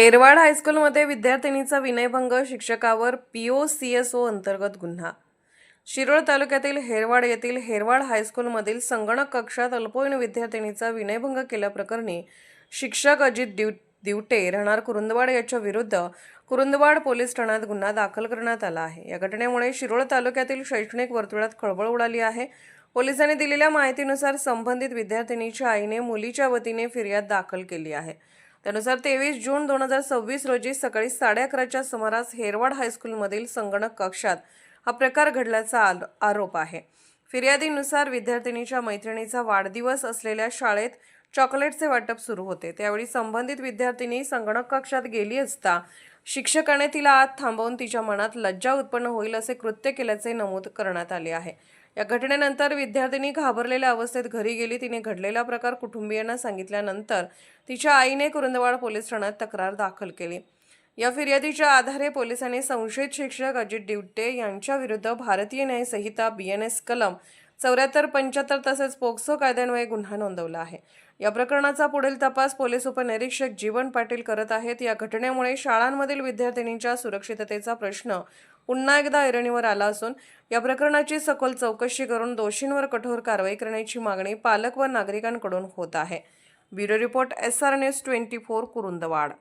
हेरवाड हायस्कूलमध्ये विद्यार्थिनीचा विनयभंग, शिक्षकावर POCSO अंतर्गत गुन्हा। शिरोळ तालुक्यातील हेरवाड येथील हेरवाड हायस्कूलमधील संगणक कक्षात अल्पवयीन विद्यार्थिनीचा विनयभंग केल्याप्रकरणी शिक्षक अजित दिवटे राहणार कुरुंदवाड याच्या विरुद्ध कुरुंदवाड पोलीस ठाण्यात गुन्हा दाखल करण्यात आला आहे। या घटनेमुळे शिरोळ तालुक्यातील शैक्षणिक वर्तुळात खळबळ उडाली आहे। पोलिसांनी दिलेल्या माहितीनुसार संबंधित विद्यार्थिनीच्या आईने मुलीच्या वतीने फिर्याद दाखल केली आहे। त्यानुसार 23 जून 2026 रोजी सकाळी 11:30च्या सुमारास हेरवाड हायस्कूलमधील संगणक कक्षात हा प्रकार घडल्याचा आरोप आहे। फिर्यादीनुसार विद्यार्थिनीच्या मैत्रिणीचा वाढदिवस असलेल्या शाळेत चॉकलेटचे वाटप सुरू होते। त्यावेळी संबंधित विद्यार्थिनी संगणक कक्षात गेली असता शिक्षकाने तिला आत थांबवून तिच्या मनात लज्जा उत्पन्न होईल असे कृत्य केल्याचे नमूद करण्यात आले आहे। या घटनेनंतर विद्यार्थिनी घाबरलेल्या अवस्थेत घरी गेली। तिने घडलेला प्रकार कुटुंबियांना सांगितल्यानंतर तिच्या आईने कुरुंदवाड पोलीस ठाण्यात तक्रार दाखल केली। या फिर्यादीच्या आधारे पोलिसांनी संशयित शिक्षक अजित दिवटे यांच्या विरुद्ध भारतीय न्याय संहिता BNS कलम 74-75 तसेच पोक्सो कायद्यान्वये गुन्हा नोंदवला आहे। या प्रकरणाचा पुढील तपास पोलीस उपनिरीक्षक जीवन पाटील करत आहेत। या घटनेमुळे शाळांमधील विद्यार्थिनींच्या सुरक्षिततेचा प्रश्न पुन्हा एकदा ऐरणीवर आला असून या प्रकरणाची सखोल चौकशी करून दोषींवर कठोर कारवाई करण्याची मागणी पालक व नागरिकांकडून होत आहे। Bureau report SR News 24 Kurundwad.